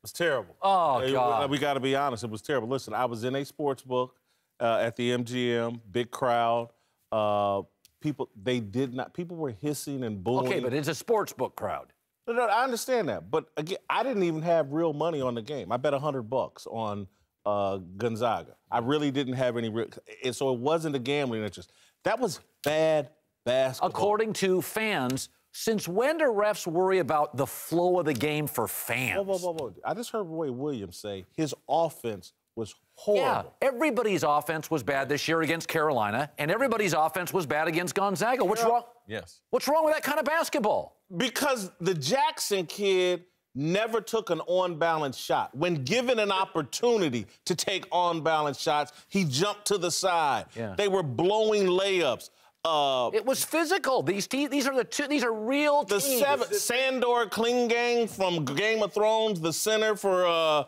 was terrible. Oh, God. We got to be honest. It was terrible. Listen, I was in a sports book at the MGM, big crowd. People were hissing and booing. Okay, but it's a sports book crowd. No, I understand that. But, again, I didn't even have real money on the game. I bet $100 on Gonzaga. I really didn't have any real... And so it wasn't a gambling interest. That was bad basketball. According to fans, since when do refs worry about the flow of the game for fans? Whoa. I just heard Roy Williams say his offense was horrible. Yeah, everybody's offense was bad this year against Carolina, and everybody's offense was bad against Gonzaga. What's wrong? Yes. What's wrong with that kind of basketball? Because the Jackson kid never took an on-balance shot. When given an opportunity to take on-balance shots, he jumped to the side. Yeah. They were blowing layups. It was physical. These are real teams. Sandor Klingang from Game of Thrones, the center for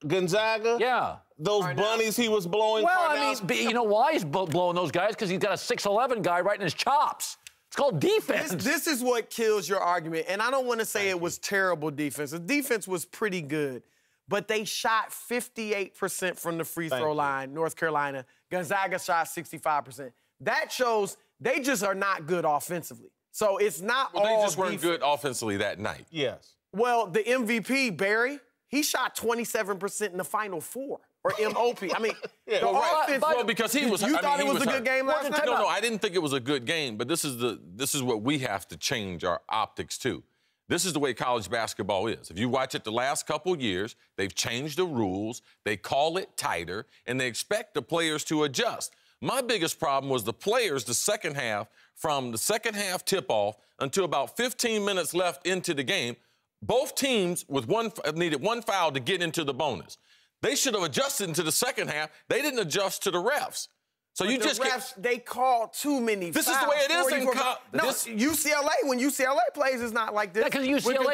Gonzaga. Yeah. Those bunnies he was blowing. Well, I mean, you know why he's blowing those guys? Because he's got a 6'11" guy right in his chops. It's called defense. This is what kills your argument. And I don't want to say it was terrible defense. The defense was pretty good. But they shot 58% from the free throw line, North Carolina. Gonzaga shot 65%. That shows they just are not good offensively. So it's not all They just weren't defense. good offensively that night. Yes. Well, the MVP, Barry, he shot 27% in the Final Four. Or MOP. I mean, the offense. Well, because he was. You thought it was a good game last night? No, I didn't think it was a good game. But this is what we have to change our optics to. This is the way college basketball is. If you watch it the last couple years, they've changed the rules. They call it tighter, and they expect the players to adjust. My biggest problem was the players, the second half, from the second half tip-off until about 15 minutes left into the game. Both teams needed one foul to get into the bonus. They should have adjusted into the second half. They didn't adjust to the refs. So but refs, they call too many fouls. This is the way it is in UCLA, when UCLA plays, it's not like this. Yeah, because UCLA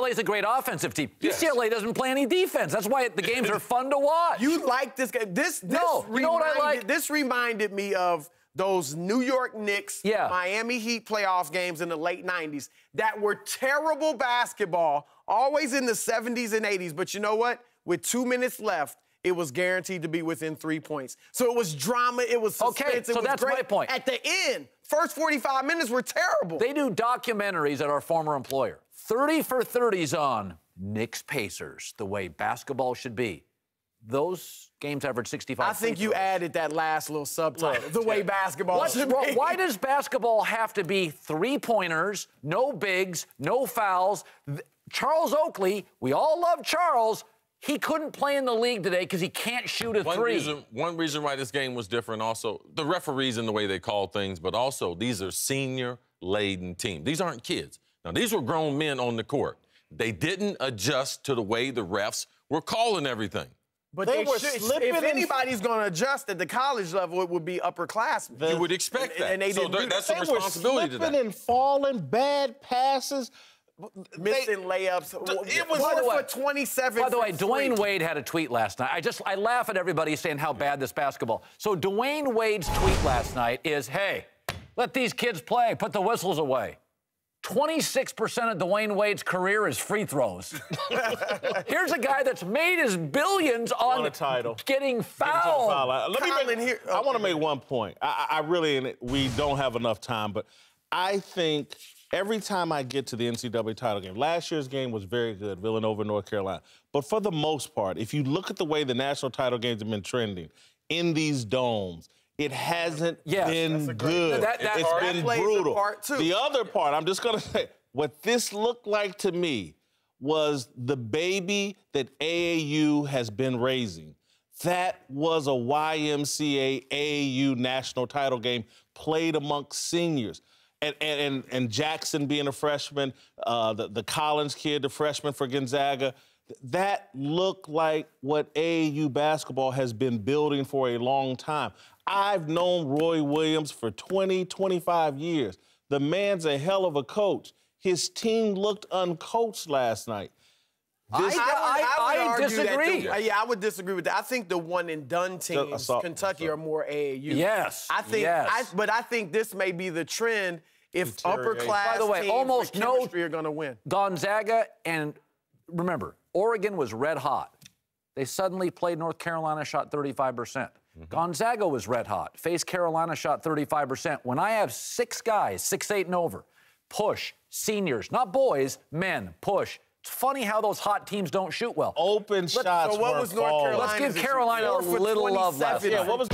is a great offensive team. Yes. UCLA doesn't play any defense. That's why the games are fun to watch. You like this game. You know what I like? This reminded me of those New York Knicks, Miami Heat playoff games in the late 90s that were terrible basketball, always in the 70s and 80s. But you know what? With 2 minutes left, it was guaranteed to be within 3 points. So it was drama, it was suspense, okay, so that's great. My point. At the end, first 45 minutes were terrible. They do documentaries at our former employer. 30 for 30s on Knicks Pacers, the way basketball should be. Those games average 65. I think you added that last little subtitle, the way basketball should be. Why does basketball have to be three-pointers, no bigs, no fouls? Charles Oakley, we all love Charles. He couldn't play in the league today because he can't shoot a three. One reason why this game was different also, the referees and the way they call things, but also these are senior-laden teams. These aren't kids. Now, these were grown men on the court. They didn't adjust to the way the refs were calling everything. But they were slipping. If anybody's going to adjust at the college level, it would be upperclassmen. You would expect that. And they didn't do that. That's a responsibility to that. They were slipping and falling, bad passes. Missing layups. It was for 27. By the way, Dwayne Wade had a tweet last night. I laugh at everybody saying how bad this basketball. So Dwayne Wade's tweet last night is, hey, let these kids play. Put the whistles away. 26% of Dwayne Wade's career is free throws. Here's a guy that's made his billions on a title. I I want to make one point. I really, and we don't have enough time, but I think every time I get to the NCAA title game, last year's game was very good, Villanova, North Carolina. But for the most part, if you look at the way the national title games have been trending in these domes, it hasn't been good. It's been brutal. The other part, I'm just going to say, what this looked like to me was the baby that AAU has been raising. That was a YMCA AAU national title game played amongst seniors. And Jackson being a freshman, the Collins kid, the freshman for Gonzaga, that looked like what AAU basketball has been building for a long time. I've known Roy Williams for 20, 25 years. The man's a hell of a coach. His team looked uncoached last night. I disagree. I would disagree with that. I think the one-and-done teams, Kentucky, are more AAU. Yes. But I think this may be the trend if upper-class By the way, teams almost with chemistry are going to win. Gonzaga and remember, Oregon was red hot. They suddenly played North Carolina, shot 35%. Gonzaga was red hot. Faced Carolina, shot 35%. When I have 6 guys, 6'8" and over, push, seniors, not boys, men, push. It's funny how those hot teams don't shoot well. Open shots. So what was North Carolina? Let's give Carolina a little love last night. Yeah, what was